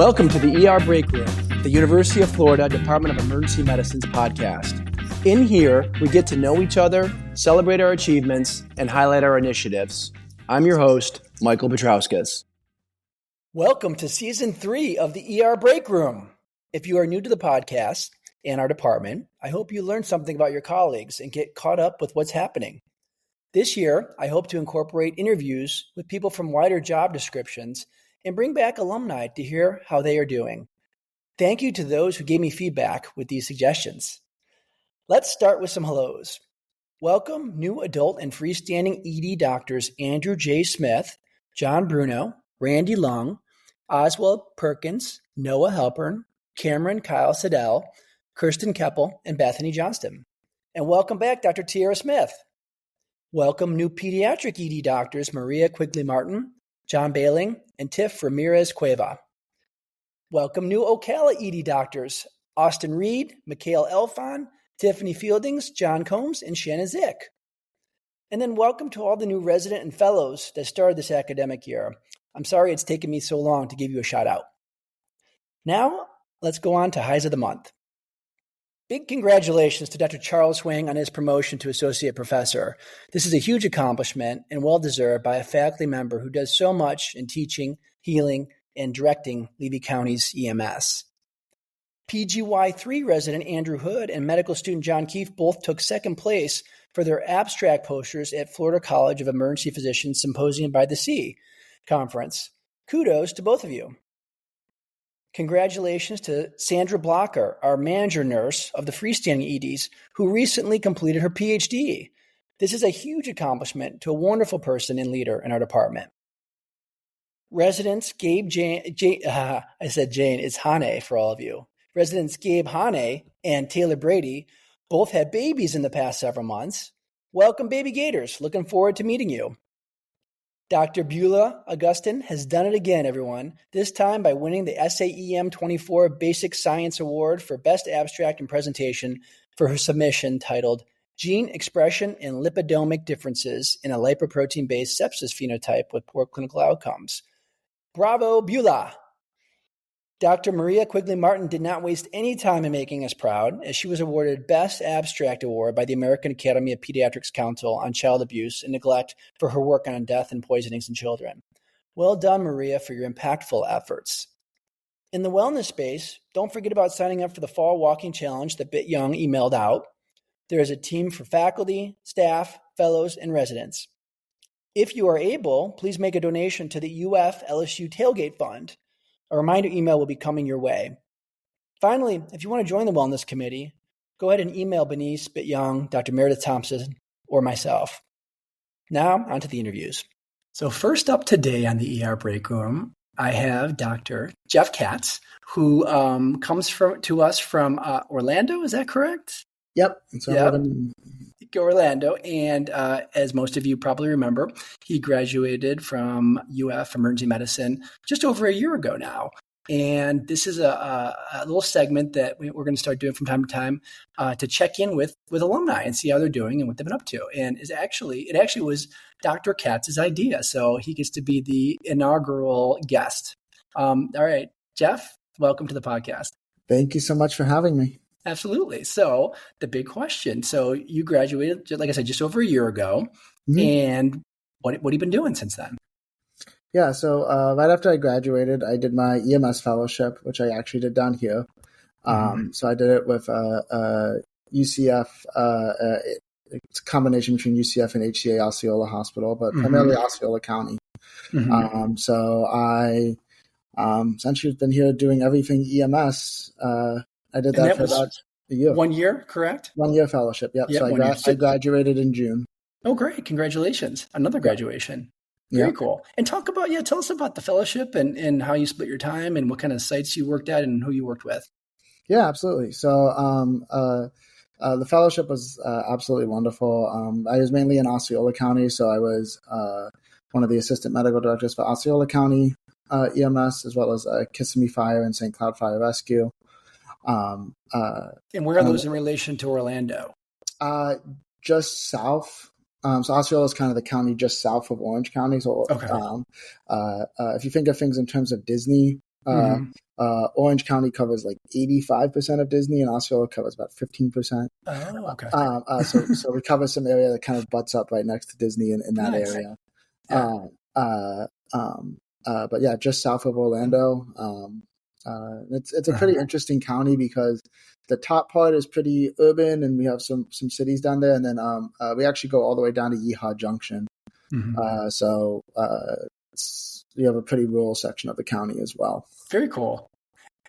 Welcome to the ER Break Room, the University of Florida Department of Emergency Medicine's podcast. In here, we get to know each other, celebrate our achievements, and highlight our initiatives. I'm your host, Michael Petrauskas. Welcome to Season 3 of the ER Break Room. If you are new to the podcast and our department, I hope you learn something about your colleagues and get caught up with what's happening. This year, I hope to incorporate interviews with people from wider job descriptions and bring back alumni to hear how they are doing. Thank you to those who gave me feedback with these suggestions. Let's start with some hellos. Welcome new adult and freestanding ED doctors Andrew J. Smith, John Bruno, Randy Lung, Oswald Perkins, Noah Halpern, Cameron Kyle Siddell, Kirsten Keppel, and Bethany Johnston. And welcome back, Dr. Tiara Smith. Welcome new pediatric ED doctors Maria Quigley-Martin, John Bailing, and Tiff Ramirez-Cueva. Welcome new Ocala ED doctors Austin Reed, Mikhail Elfon, Tiffany Fieldings, John Combs, and Shannon Zick. And then welcome to all the new resident and fellows that started this academic year. I'm sorry it's taken me so long to give you a shout out. Now, let's go on to Highs of the Month. Big congratulations to Dr. Charles Wang on his promotion to Associate Professor. This is a huge accomplishment and well-deserved by a faculty member who does so much in teaching, healing, and directing Levy County's EMS. PGY3 resident Andrew Hood and medical student John Keefe both took second place for their abstract posters at Florida College of Emergency Physicians Symposium by the Sea conference. Kudos to both of you. Congratulations to Sandra Blocker, our manager nurse of the freestanding EDs, who recently completed her PhD. This is a huge accomplishment to a wonderful person and leader in our department. Residents Gabe I said Jane, it's Hane for all of you. Residents Gabe Hane and Taylor Brady both had babies in the past several months. Welcome, baby Gators. Looking forward to meeting you. Dr. Beulah Augustin has done it again, everyone, this time by winning the SAEM 24 Basic Science Award for Best Abstract and Presentation for her submission titled Gene Expression and Lipidomic Differences in a Lipoprotein-Based Sepsis Phenotype with Poor Clinical Outcomes. Bravo, Beulah! Dr. Maria Quigley-Martin did not waste any time in making us proud, as she was awarded Best Abstract Award by the American Academy of Pediatrics Council on Child Abuse and Neglect for her work on death and poisonings in children. Well done, Maria, for your impactful efforts. In the wellness space, don't forget about signing up for the Fall Walking Challenge that Bit Young emailed out. There is a team for faculty, staff, fellows, and residents. If you are able, please make a donation to the UF LSU Tailgate Fund. A reminder email will be coming your way. Finally, if you want to join the Wellness Committee, go ahead and email Benice, Bit Young, Dr. Meredith Thompson, or myself. Now, on to the interviews. So first up today on the ER Break Room, I have Dr. Jeff Katz, who comes to us from Orlando. Is that correct? Yep. Orlando. And as most of you probably remember, he graduated from UF Emergency Medicine just over a year ago now. And this is a little segment that we're going to start doing from time to time to check in with alumni and see how they're doing and what they've been up to. And it actually was Dr. Katz's idea. So he gets to be the inaugural guest. All right, Jeff, welcome to the podcast. Thank you so much for having me. Absolutely. So the big question. So you graduated, like I said, just over a year ago. Mm-hmm. And what have you been doing since then? Yeah. So right after I graduated, I did my EMS fellowship, which I actually did down here. So I did it with UCF. It's a combination between UCF and HCA Osceola Hospital, but primarily Osceola County. So I essentially have been here doing everything EMS. I did that for about a year. 1 year, correct? 1 year fellowship, yep. So I graduated in June. Oh, great. Congratulations. Another graduation. Very cool. And tell us about the fellowship and how you split your time and what kind of sites you worked at and who you worked with. Yeah, absolutely. So the fellowship was absolutely wonderful. I was mainly in Osceola County, so I was one of the assistant medical directors for Osceola County EMS, as well as Kissimmee Fire and St. Cloud Fire Rescue. And where are those in relation to Orlando? Just south. So Osceola is kind of the county just south of Orange County. So if you think of things in terms of Disney, Mm-hmm. Orange County covers like 85% of Disney, and Osceola covers about 15%. Oh, okay. So we cover some area that kind of butts up right next to Disney in that Nice. area. Yeah. But yeah, just south of Orlando. It's a pretty interesting county because the top part is pretty urban, and we have some cities down there, and then we actually go all the way down to Yeehaw Junction. Mm-hmm. So we have a pretty rural section of the county as well. Very cool.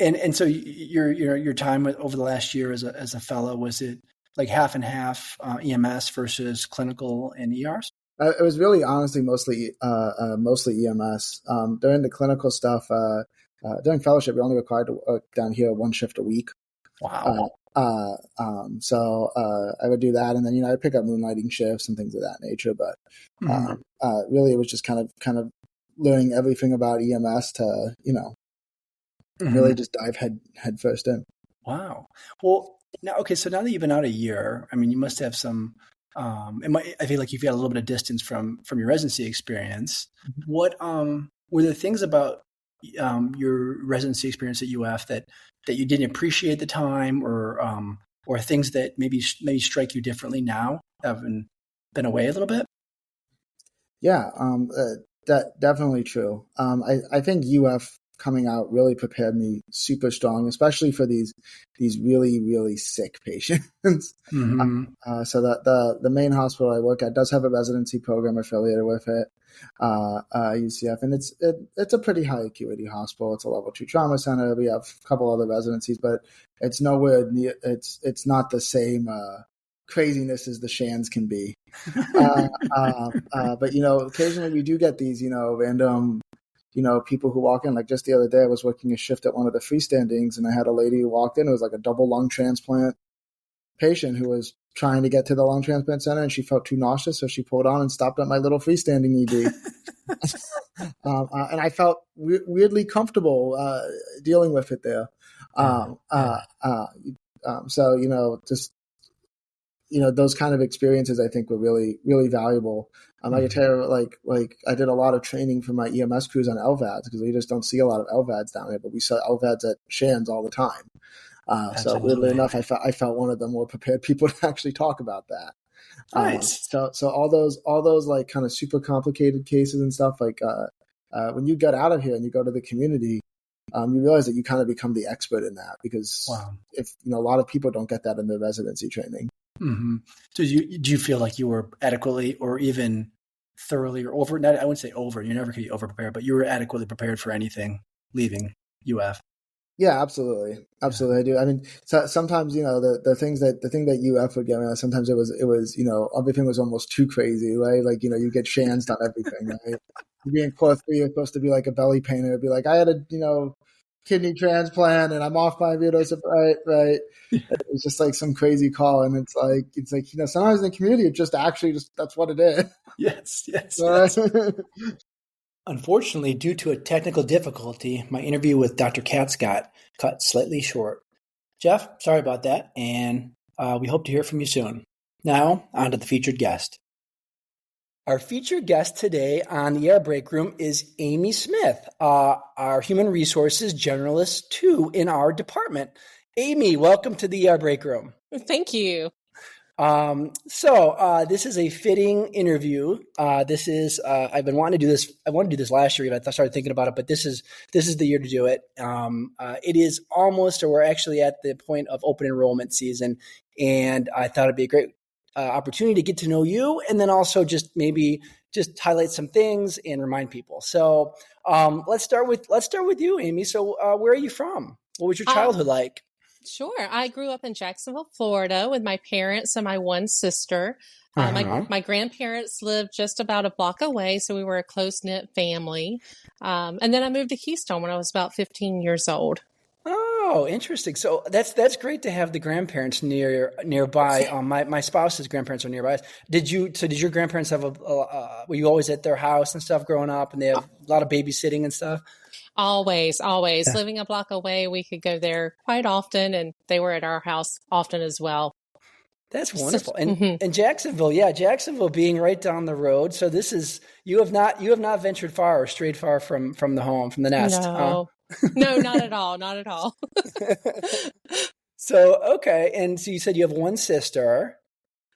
And so your time over the last year as a fellow, was it like half and half EMS versus clinical and ERs? It was really honestly mostly EMS. During the clinical stuff, during fellowship, we only required to work down here one shift a week. Wow. So I would do that, and then I'd pick up moonlighting shifts and things of that nature. But really, it was just kind of learning everything about EMS to really just dive head first in. Wow. Well, so now that you've been out a year, I mean, you must have some. I feel like you've got a little bit of distance from your residency experience. What were the things about your residency experience at UF that you didn't appreciate at the time, or things that maybe strike you differently now, having been away a little bit? Yeah, that definitely true. I think UF coming out really prepared me super strong, especially for these really, really sick patients. Mm-hmm. So that the main hospital I work at does have a residency program affiliated with it, UCF, and it's a pretty high acuity hospital. It's a level 2 trauma center. We have a couple other residencies, but it's nowhere near. It's not the same craziness as the Shands can be. But occasionally we do get these random people who walk in. Like just the other day, I was working a shift at one of the freestandings, and I had a lady who walked in. It was like a double lung transplant patient who was trying to get to the lung transplant center, and she felt too nauseous, so she pulled on and stopped at my little freestanding ED. And I felt weirdly comfortable dealing with it there. So just those kind of experiences I think were really, really valuable. I can tell you, like I did a lot of training for my EMS crews on LVADs because we just don't see a lot of LVADs down here, but we saw LVADs at Shands all the time. So weirdly enough, I felt one of the more prepared people to actually talk about that. Nice. So all those like kind of super complicated cases and stuff, like when you get out of here and you go to the community, you realize that you kind of become the expert in that because if a lot of people don't get that in their residency training. Mm-hmm. So do you feel like you were adequately or even thoroughly or over? I wouldn't say over. You never could be over prepared, but you were adequately prepared for anything leaving UF. Yeah, absolutely. I do. I mean, so sometimes the thing that UF would get me. Sometimes it was everything was almost too crazy, right? Like you get Shands on everything, right? You be in core 3, you're supposed to be like a belly pain, it'd be like I had a kidney transplant and I'm off my right. It's just like some crazy call, and it's like sometimes in the community it just that's what it is. Yes. Right? Unfortunately, due to a technical difficulty, my interview with Dr. Katz got cut slightly short. Jeff, sorry about that, and we hope to hear from you soon. Now, on to the featured guest. Our featured guest today on the Air Break Room is Amy Smith, our Human Resources Generalist 2 in our department. Amy, welcome to the Air Break Room. Thank you. So this is a fitting interview. This is I've been wanting to do this. I wanted to do this last year. I started thinking about it, but this is the year to do it. It is almost, or we're actually at the point of open enrollment season, and I thought it'd be a great opportunity to get to know you, and then also just highlight some things and remind people. So let's start with you, Amy. So where are you from? What was your childhood like? Sure. I grew up in Jacksonville, Florida with my parents and my one sister. My grandparents lived just about a block away, so we were a close-knit family. And then I moved to Keystone when I was about 15 years old. Oh, interesting. So that's great to have the grandparents nearby. My spouse's grandparents are nearby. Did your grandparents have were you always at their house and stuff growing up, and they have a lot of babysitting and stuff? Always. Yeah. Living a block away, we could go there quite often, and they were at our house often as well. That's wonderful. And Jacksonville being right down the road. So this is, you have not ventured far or strayed far from the home, from the nest. No, No, not at all. Not at all. So, okay. And so you said you have one sister.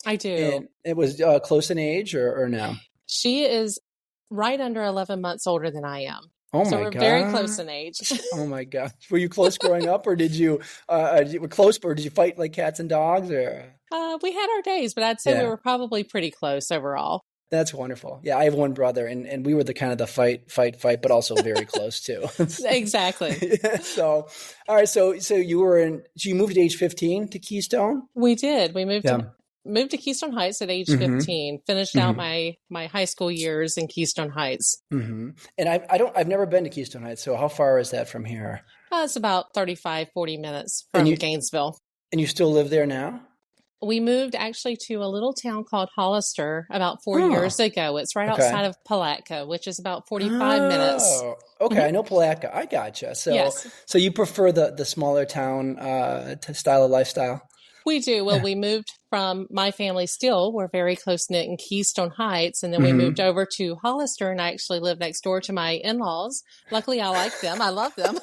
I do. And it was close in age or no? She is right under 11 months older than I am. Oh my So we're God. very close in age. Oh my God. Were you close growing up, or did you were close, or did you fight like cats and dogs, or? We had our days, but I'd say we were probably pretty close overall. That's wonderful. Yeah, I have one brother, and we were the kind of the fight, but also very close too. Exactly. So, all right. So you moved at age 15 to Keystone? We did. We moved to Keystone Heights at age 15, finished out my high school years in Keystone Heights. Mm-hmm. And I've never been to Keystone Heights. So how far is that from here? It's about 35, 40 minutes from Gainesville. And you still live there now? We moved actually to a little town called Hollister about 4 years ago. It's right outside of Palatka, which is about 45 minutes. Okay. I know Palatka. I gotcha. So, yes. So you prefer the smaller town style of lifestyle? We do. Well, we moved from my family still. We're very close knit in Keystone Heights. And then we moved over to Hollister, and I actually live next door to my in-laws. Luckily, I like them. I love them.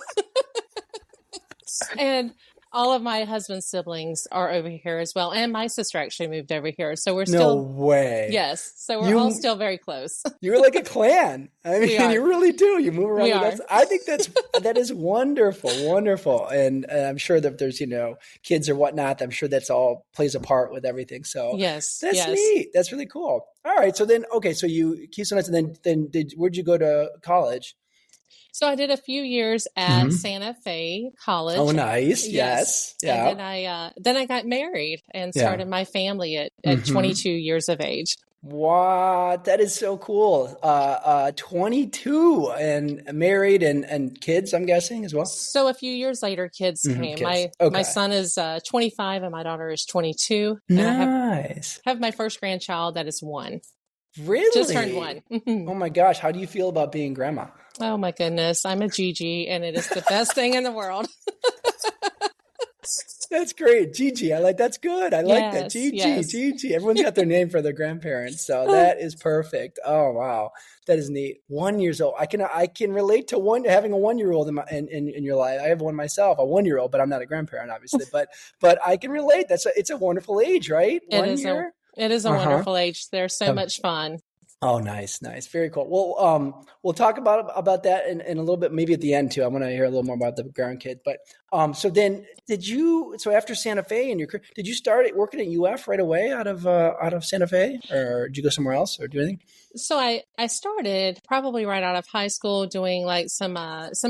And all of my husband's siblings are over here as well. And my sister actually moved over here. So we're still. No way. Yes. So we're all still very close. You're like a clan. I mean, you really do. You move around. I think that is wonderful. Wonderful. And I'm sure that there's, kids or whatnot. I'm sure that's all plays a part with everything. So yes, that's neat. That's really cool. All right. So then, so you Keystone Heights, and then where'd you go to college? So I did a few years at Santa Fe College. Oh, nice. Yes. Yeah. And then I got married and started my family at 22 years of age. Wow, that is so cool. 22 and married and kids, I'm guessing as well. So a few years later, kids came. My son is 25 and my daughter is 22. Nice. I have my first grandchild that is 1. Really? Just turned 1. Oh my gosh. How do you feel about being grandma? Oh my goodness. I'm a Gigi and it is the best thing in the world. That's great. Gigi. That's good. I like that. Gigi. Everyone's got their name for their grandparents. So that is perfect. Oh, wow. That is neat. 1 year old. I can relate to having a 1-year-old in your life. I have one myself, a 1-year-old, but I'm not a grandparent, obviously. But I can relate. It's a wonderful age, right? It is a wonderful age. They're so much fun. Oh, nice. Very cool. Well, we'll talk about that in a little bit, maybe at the end too. I want to hear a little more about the grandkid. But so then after Santa Fe did you start working at UF right away out of Santa Fe, or did you go somewhere else or do anything? So I started probably right out of high school doing like some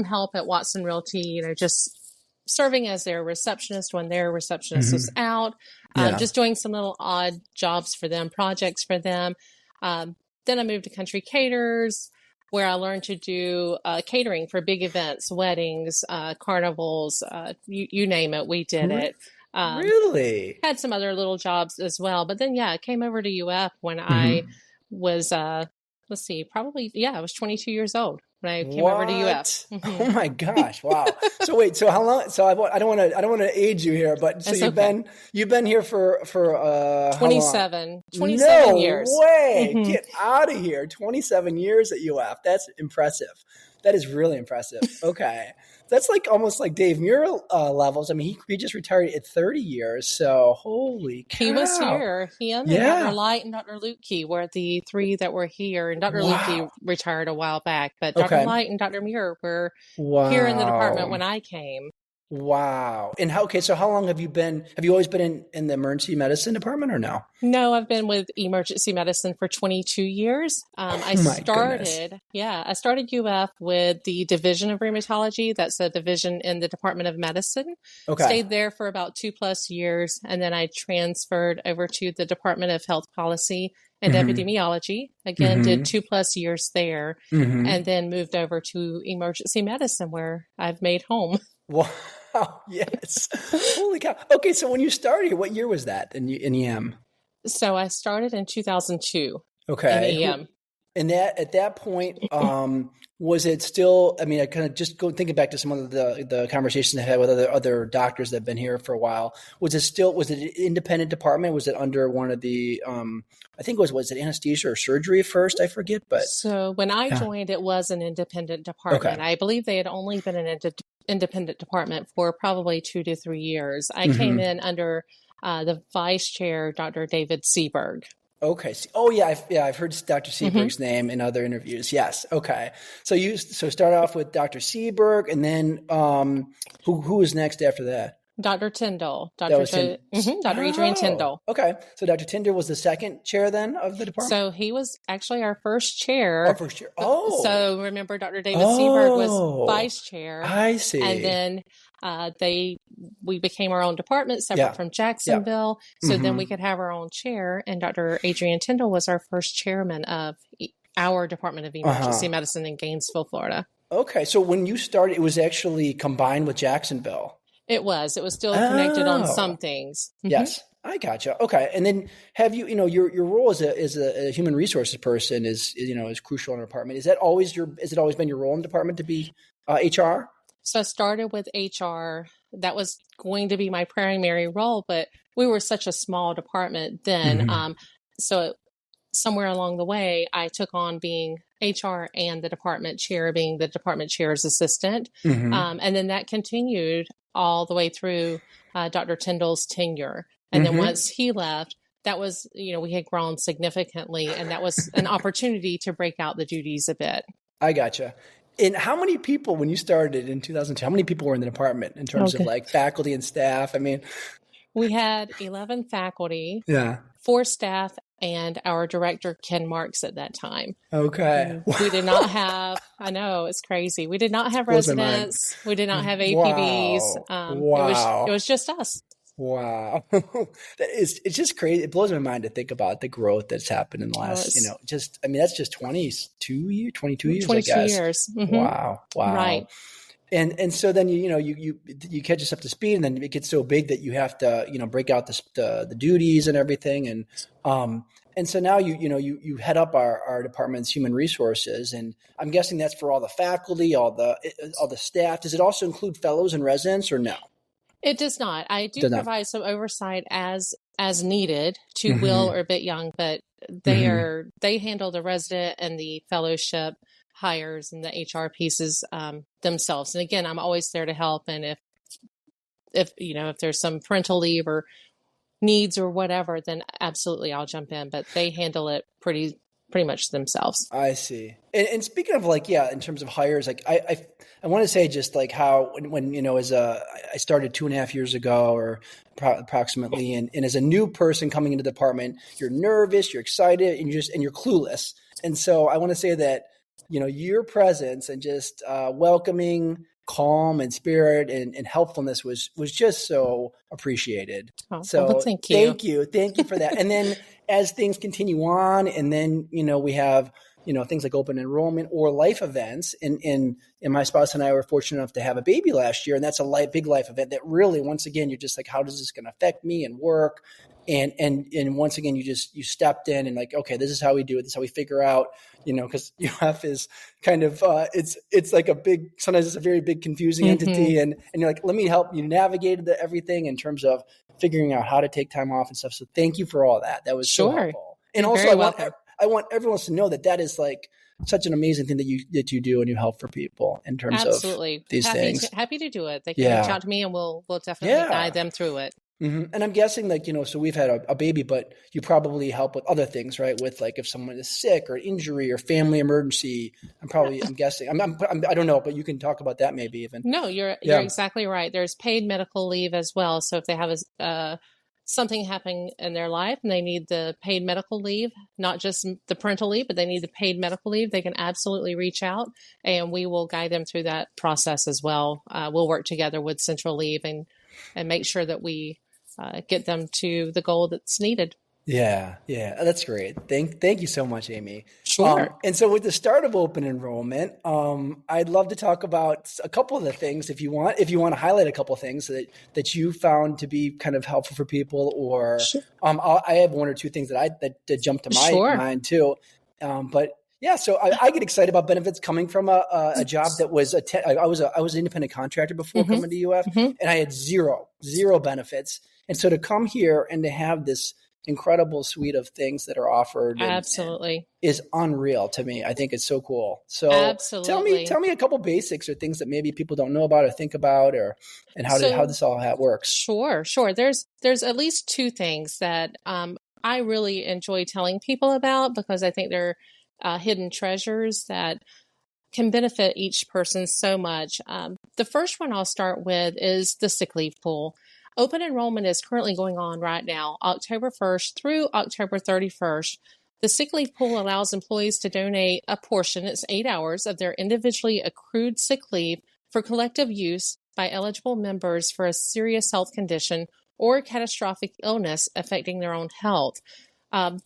help at Watson Realty, just serving as their receptionist when their receptionist was out, just doing some little odd jobs for them, projects for them. Then I moved to Country Caterers, where I learned to do catering for big events, weddings, carnivals, you name it, we did it. Really? Had some other little jobs as well. But then, I came over to UF when I was, I was 22 years old when I came over to UF. Oh my gosh! Wow. So wait. So how long? So I don't want to age you here, but so you've been here for 27 years. No way! Get out of here! 27 years at UF. That's impressive. That is really impressive. Okay. That's almost like Dave Muir levels. I mean, he just retired at 30 years. So holy cow. He was here. Him and Dr. Light and Dr. Lutke were the 3 that were here. And Dr. Lutke retired a while back. But Dr. Light and Dr. Muir were here in the department when I came. Wow. And so how long have you always been in the emergency medicine department or no? No, I've been with emergency medicine for 22 years. I started UF with the Division of Rheumatology. That's a division in the Department of Medicine. Okay. Stayed there for about 2+ years. And then I transferred over to the Department of Health Policy and Epidemiology. Again, did 2+ years there and then moved over to emergency medicine where I've made home. Wow. Yes. Holy cow. Okay. So when you started, what year was that in EM? So I started in 2002. Okay. In EM. And that at that point, was it still? I mean, I kind of just go thinking back to some of the conversations I had with other doctors that have been here for a while. Was it an independent department? Was it under one of the? I think was it anesthesia or surgery first? I forget, but so when I joined, it was an independent department. Okay. I believe they had only been an independent department for probably 2 to 3 years. I came in under the vice chair, Dr. David Seberg. Okay. Oh yeah, I've heard Dr. Seberg's name in other interviews. Yes. Okay. So start off with Dr. Seberg, and then who was next after that? Dr. Tyndall, Dr. Adrian Tyndall. Okay. So Dr. Tyndall was the second chair then of the department? So he was actually our first chair. Our first chair. Oh. So remember, Dr. David Seberg was vice chair. I see. And then we became our own department separate from Jacksonville. So then we could have our own chair. And Dr. Adrian Tyndall was our first chairman of our Department of Emergency Medicine in Gainesville, Florida. Okay. So when you started, it was actually combined with Jacksonville. It was still connected on some things. Yes. I gotcha. Okay. And then have you, your role as a human resources person is crucial in a department. Has it always been your role in the department to be HR? So I started with HR. That was going to be my primary role, but we were such a small department then. So somewhere along the way, I took on being HR and the department chair, being the department chair's assistant. And then that continued all the way through Dr. Tyndall's tenure. And then once he left, that was, we had grown significantly, and that was an opportunity to break out the duties a bit. I gotcha. And how many people, when you started in 2002, how many people were in the department in terms of like faculty and staff? I mean, we had 11 faculty, 4 staff, and our director, Ken Marks, at that time. Okay. We did not have, I know, it's crazy. We did not have residents. We did not have APBs. Wow. It was just us. Wow. It's just crazy. It blows my mind to think about the growth that's happened in the last, that's just 22 years, I guess. Years. Wow. Right. And so then, you catch yourself to speed, and then it gets so big that you have to, break out the duties and everything. And so now you head up our department's human resources, and I'm guessing that's for all the faculty, all the staff. Does it also include fellows and residents, or no? It does not. I do provide some oversight as needed to Will or Bit Young, but they handle the resident and the fellowship hires and the HR pieces themselves. And again, I'm always there to help. And if there's some parental leave or needs or whatever, then absolutely I'll jump in. But they handle it pretty much themselves. I see. And speaking of in terms of hires, I want to say just like how when I started 2.5 years ago or approximately, and as a new person coming into the department, you're nervous, you're excited, and you're clueless. And so I want to say that your presence and just welcoming, calm, and spirit and helpfulness was just so appreciated. Well, thank you. Thank you for that. And then as things continue on, and then we have things like open enrollment or life events. And my spouse and I were fortunate enough to have a baby last year, and that's a big life event that really, once again, you're just like, how is this going to affect me and work? And once again, you stepped in and like, okay, this is how we do it. This is how we figure out, because UF is kind of, it's like sometimes it's a very big confusing entity. And you're like, let me help you navigate everything in terms of figuring out how to take time off and stuff. So thank you for all that. That was so helpful. And also I want everyone to know that is like such an amazing thing that you do, and you help for people in terms of these things. Happy to do it. They can reach out to me, and we'll definitely guide them through it. And I'm guessing so we've had a baby, but you probably help with other things, right? With like if someone is sick or injury or family emergency. I'm guessing. I don't know, but you can talk about that maybe even. No, you're exactly right. There's paid medical leave as well. So if they have something happening in their life and they need the paid medical leave, not just the parental leave, but they need the paid medical leave, they can absolutely reach out, and we will guide them through that process as well. We'll work together with Central Leave and make sure that we get them to the goal that's needed. Yeah, that's great. Thank you so much, Amy. Sure. And so with the start of open enrollment, I'd love to talk about a couple of the things if you want to highlight a couple of things that you found to be kind of helpful for people, or I have one or two things that jumped to my mind too. But Yeah, so I get excited about benefits coming from a job that was I was an independent contractor before coming to UF, and I had zero benefits. And so to come here and to have this incredible suite of things that are offered and is unreal to me. I think it's so cool. So tell me a couple basics or things that maybe people don't know about or think about, and how this all works. Sure. There's at least two things that I really enjoy telling people about, because I think they're hidden treasures that can benefit each person so much. The first one I'll start with is the sick leave pool. Open enrollment is currently going on right now, October 1st through October 31st. The sick leave pool allows employees to donate a portion, it's 8 hours, of their individually accrued sick leave for collective use by eligible members for a serious health condition or catastrophic illness affecting their own health.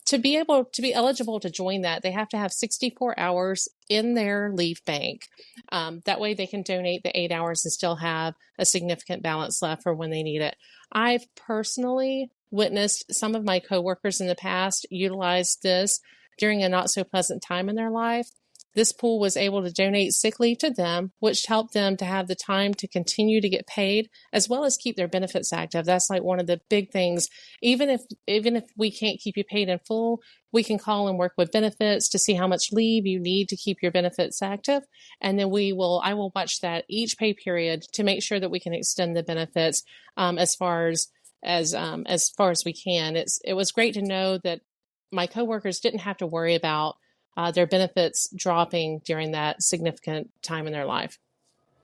To be eligible to join that, they have to have 64 hours in their leave bank. That way they can donate the 8 hours and still have a significant balance left for when they need it. I've personally witnessed some of my coworkers in the past utilize this during a not so pleasant time in their life. This pool was able to donate sick leave to them, which helped them to have the time to continue to get paid, as well as keep their benefits active. That's like one of the big things. Even if we can't keep you paid in full, we can call and work with benefits to see how much leave you need to keep your benefits active. And then I will watch that each pay period to make sure that we can extend the benefits as far as we can. It was great to know that my coworkers didn't have to worry about their benefits dropping during that significant time in their life.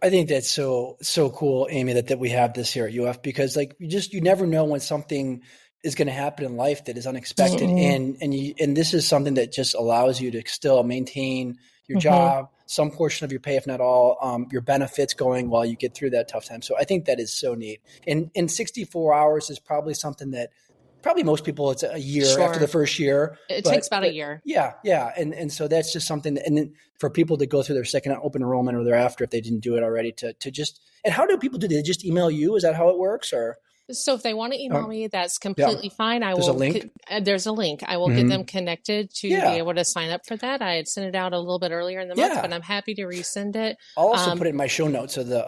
I think that's so cool, Amy, that we have this here at UF, because you never know when something is going to happen in life that is unexpected. And this is something that just allows you to still maintain your job, some portion of your pay, if not all, your benefits going while you get through that tough time. So I think that is so neat. And 64 hours is probably something that probably most people, it's a year after the first year. It takes about a year. Yeah. And so that's just something and then for people to go through their second open enrollment or thereafter, if they didn't do it already, to just, and how do people do? They just email you? Is that how it works? Or? So if they want to email me, that's completely fine. There's a link? There's a link. I will get them connected to be able to sign up for that. I had sent it out a little bit earlier in the month, but I'm happy to resend it. I'll also put it in my show notes of the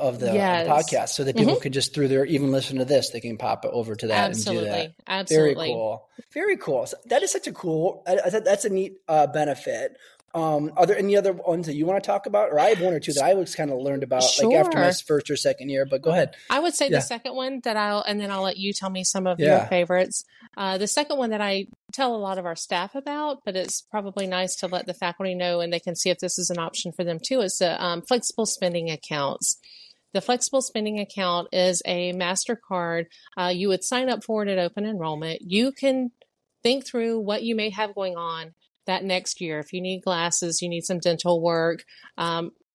podcast so that people can just even listen to this, they can pop it over to that and do that. Absolutely. Very cool. So that is such a cool, that's a neat benefit. Are there any other ones that you want to talk about? Or I have one or two that I was kind of learned about after my first or second year, but go ahead. I would say the second one and then I'll let you tell me some of your favorites. The second one that I tell a lot of our staff about, but it's probably nice to let the faculty know and they can see if this is an option for them too, is the flexible spending accounts. The flexible spending account is a MasterCard. You would sign up for it at open enrollment. You can think through what you may have going on that next year. If you need glasses, you need some dental work,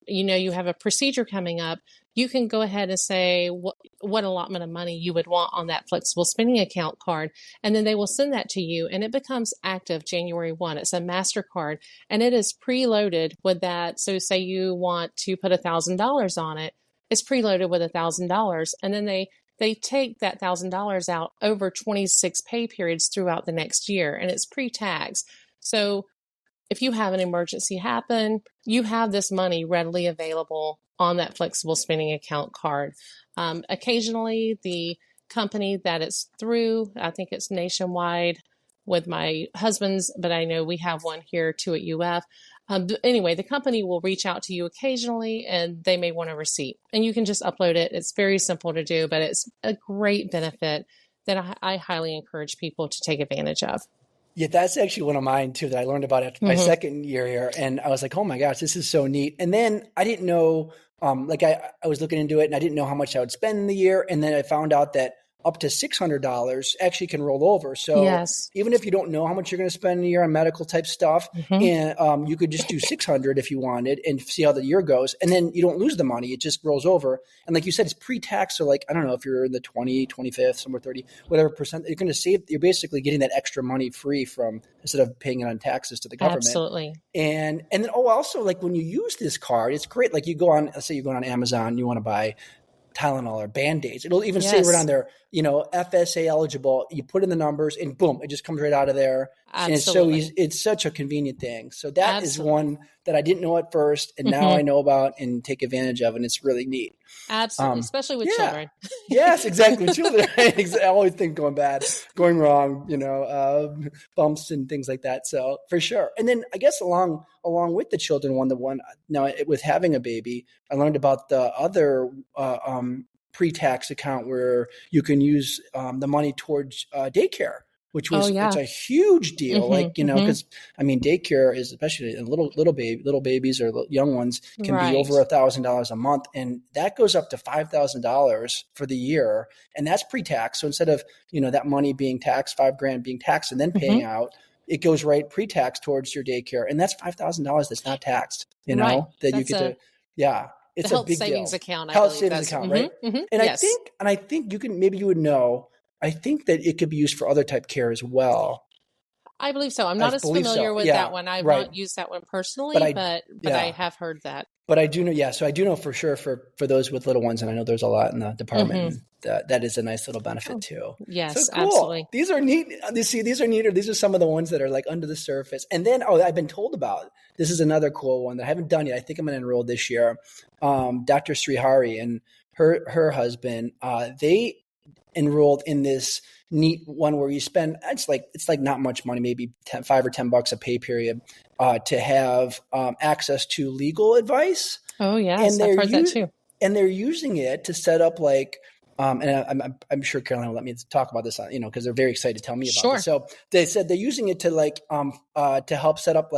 you have a procedure coming up, you can go ahead and say what allotment of money you would want on that flexible spending account card. And then they will send that to you and it becomes active January 1. It's a MasterCard and it is preloaded with that. So say you want to put $1,000 on it, it's preloaded with $1,000. And then they take that $1,000 out over 26 pay periods throughout the next year and it's pre-tax. So if you have an emergency happen, you have this money readily available on that flexible spending account card. Occasionally, the company that it's through, I think it's nationwide with my husband's, but I know we have one here too at UF. Anyway, the company will reach out to you occasionally and they may want a receipt and you can just upload it. It's very simple to do, but it's a great benefit that I highly encourage people to take advantage of. Yeah, that's actually one of mine too that I learned about after my second year here. And I was like, oh my gosh, this is so neat. And then I didn't know, I was looking into it and I didn't know how much I would spend in the year. And then I found out that up to $600 actually can roll over. So even if you don't know how much you're going to spend a year on medical type stuff, and you could just do $600 if you wanted and see how the year goes. And then you don't lose the money. It just rolls over. And like you said, it's pre-tax. So I don't know if you're in the 20, 25th, somewhere 30, whatever percent, you're going to save. You're basically getting that extra money free instead of paying it on taxes to the government. Absolutely. And then, also when you use this card, it's great. Like you go on, let's say you're going on Amazon, you want to buy Tylenol or Band-Aids. It'll even say right on there, FSA eligible. You put in the numbers and boom, it just comes right out of there. Absolutely. And it's so easy. It's such a convenient thing. So that is one that I didn't know at first, and now I know about and take advantage of, and it's really neat. Absolutely, especially with children. Yes, exactly. With children, I always think going wrong, bumps and things like that. So for sure. And then I guess along with the children now with having a baby, I learned about the other pre-tax account where you can use the money towards daycare, which was it's a huge deal. Because daycare is, especially in little babies or young ones, can be over $1,000 a month, and that goes up to $5,000 for the year, and that's pre-tax. So instead of that money being taxed, $5,000 being taxed and then paying out, it goes right pre-tax towards your daycare, and that's $5,000 that's not taxed. That you get to It's a big savings deal. account. Health savings account, right? Mm-hmm. And I think you would know. I think that it could be used for other type care as well. I believe so. I'm not as familiar with that one. I've not used that one personally, but I have heard that. But I do know, so I do know for sure for those with little ones, and I know there's a lot in the department. That is a nice little benefit too. Yes, so cool. Absolutely. These are neat. These are neater. These are some of the ones that are like under the surface. And then, I've been told about. This is another cool one that I haven't done yet. I think I'm going to enroll this year. Dr. Srihari and her husband, they enrolled in this neat one where you spend, it's like not much money, maybe $5 or $10 a pay period, to have access to legal advice. Oh yes, and I've heard that too. And they're using it to set up and I'm sure Caroline will let me talk about this, because they're very excited to tell me about it. So they said they're using it to to help set up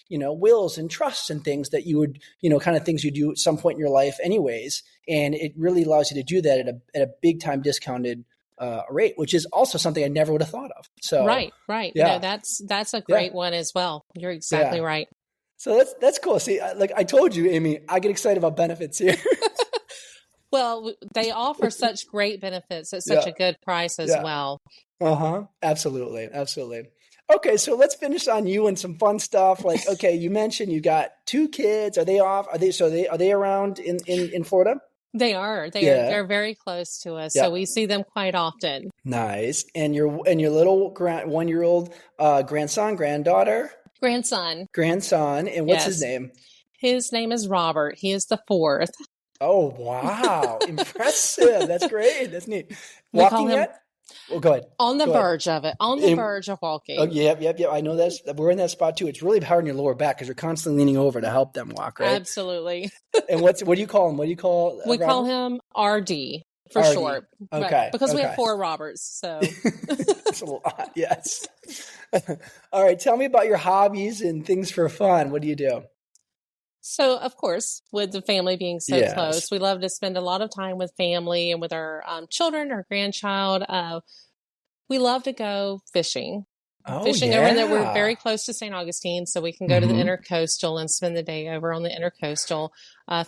wills and trusts and things that you would, kind of things you do at some point in your life anyways. And it really allows you to do that at a big time discounted rate, which is also something I never would have thought of. So right. Yeah, that's a great one as well. You're exactly right. So that's cool. See, I told you, Amy, I get excited about benefits here. Well, they offer such great benefits at such a good price as well. Absolutely. Okay, so let's finish on you and some fun stuff. You mentioned you got 2 kids. Are they off? Are they around in Florida? They are. They're very close to us, so we see them quite often. Nice. And your little 1-year-old granddaughter? Grandson. And what's his name? His name is Robert. He is the 4th. Oh, wow. Impressive. That's great. That's neat. Walking yet? Well, go ahead. On the verge of it. On the verge of walking. Oh, yep. I know we're in that spot too. It's really hard on your lower back because you're constantly leaning over to help them walk, right? Absolutely. And what do you call him? What do you call We Robert? call him RD for RD. short. Okay. Because we have 4 Roberts, so. That's a lot, yes. All right. Tell me about your hobbies and things for fun. What do you do? So, of course, with the family being so close, we love to spend a lot of time with family and with our children, our grandchild. We love to go fishing. Over there. We're very close to St. Augustine, so we can go to the Intercoastal and spend the day over on the Intercoastal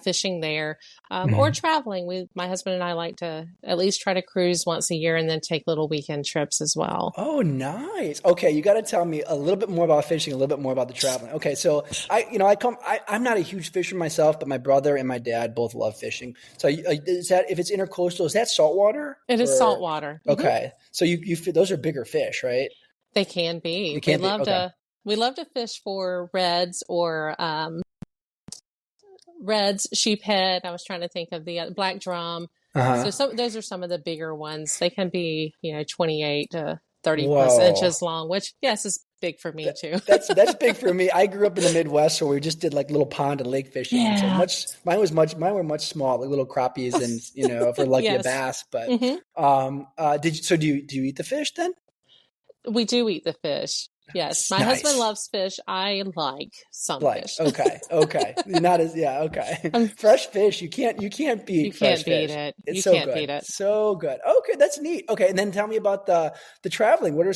fishing there, or traveling. My husband and I like to at least try to cruise once a year and then take little weekend trips as well. Oh, nice. Okay, you got to tell me a little bit more about fishing, a little bit more about the traveling. Okay, so I'm not a huge fisher myself, but my brother and my dad both love fishing. So is that, if it's Intercoastal, is that saltwater? It is saltwater. Okay, so you those are bigger fish, right? They can be. We love to fish for reds or reds, sheephead. I was trying to think of the black drum. So those are some of the bigger ones. They can be 28 to 30 plus inches long, which is big for me too. That's big for me. I grew up in the Midwest, so we just did little pond and lake fishing. Yeah. So mine were much smaller, like little crappies and if we're lucky a bass. But do you eat the fish then? We do eat the fish. Yes. My husband loves fish. I like some fish. Okay. Not as okay. Fresh fish, you can't beat fresh fish. It. It's you can't beat it. So good. Okay, that's neat. Okay, and then tell me about the traveling. What are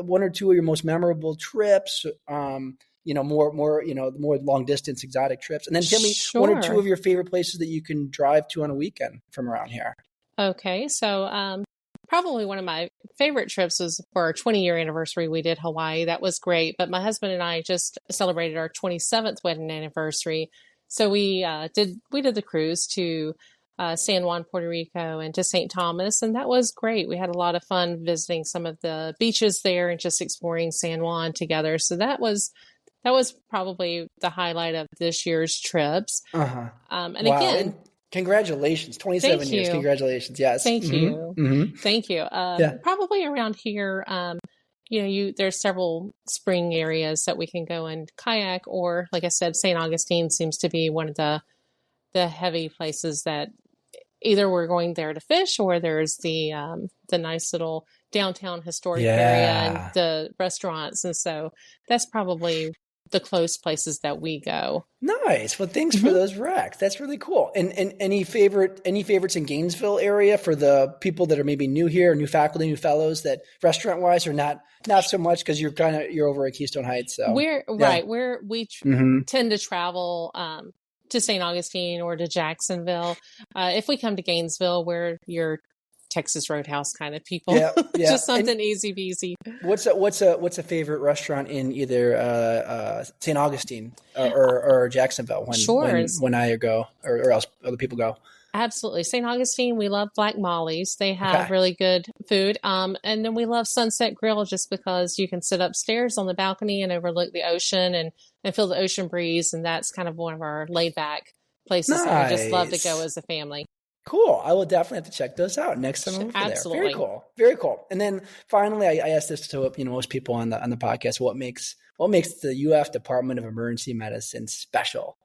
one or two of your most memorable trips? More long distance exotic trips. And then tell me one or two of your favorite places that you can drive to on a weekend from around here. Okay. So probably one of my favorite trips was for our 20-year anniversary. We did Hawaii. That was great. But my husband and I just celebrated our 27th wedding anniversary. So we did the cruise to San Juan, Puerto Rico, and to St. Thomas. And that was great. We had a lot of fun visiting some of the beaches there and just exploring San Juan together. So that was probably the highlight of this year's trips. And wow. Again, congratulations, 27 years. Congratulations. Yes. Thank you. Mm-hmm. Thank you. Probably around here, there's several spring areas that we can go and kayak, or like I said, St. Augustine seems to be one of the heavy places that either we're going there to fish, or there's the nice little downtown historic area and the restaurants. And so that's probably the close places that we go. Nice. Well, thanks for those recs. That's really cool. And any favorites in Gainesville area for the people that are maybe new here, new faculty, new fellows, that restaurant wise or not so much, because you're over at Keystone Heights. So we tend to travel to St. Augustine or to Jacksonville. If we come to Gainesville, we're your Texas Roadhouse kind of people. Just something easy peasy. What's a favorite restaurant in either St. Augustine or Jacksonville when I go or else other people go? Absolutely. St. Augustine, we love Black Molly's. They have really good food. And then we love Sunset Grill just because you can sit upstairs on the balcony and overlook the ocean and feel the ocean breeze. And that's kind of one of our laid back places that we just love to go as a family. Cool. I will definitely have to check those out next time I'm over Absolutely. there. Very cool. Very cool. And then finally, I asked this to most people on the podcast: what makes the UF Department of Emergency Medicine special?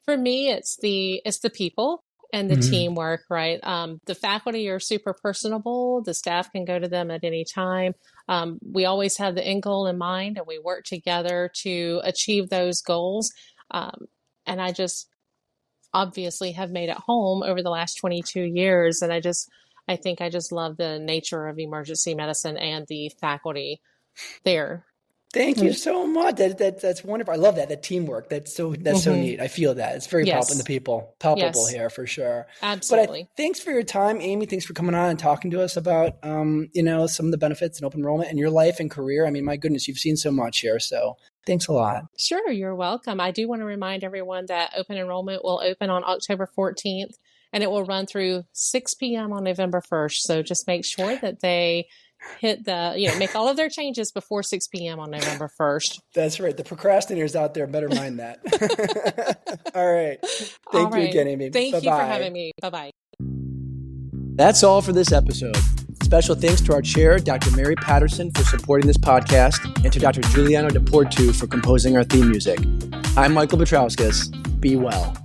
For me, it's the people and the teamwork. Right. The faculty are super personable. The staff can go to them at any time. We always have the end goal in mind, and we work together to achieve those goals. And I just obviously have made it home over the last 22 years. And I think I just love the nature of emergency medicine and the faculty there. Thank you so much. That's wonderful. I love that. That teamwork. That's so neat. I feel that. It's very palpable here for sure. Absolutely. But thanks for your time, Amy. Thanks for coming on and talking to us about some of the benefits in open enrollment in your life and career. I mean, my goodness, you've seen so much here. So thanks a lot. Sure, you're welcome. I do want to remind everyone that open enrollment will open on October 14th, and it will run through 6 p.m. on November 1st. So just make sure that they hit make all of their changes before 6 p.m. on November 1st. That's right. The procrastinators out there better mind that. All right. Thank you again, Amy. Thank you for having me. Bye-bye. That's all for this episode. Special thanks to our chair, Dr. Mary Patterson, for supporting this podcast, and to Dr. Giuliano DePortu for composing our theme music. I'm Michael Petrauskas. Be well.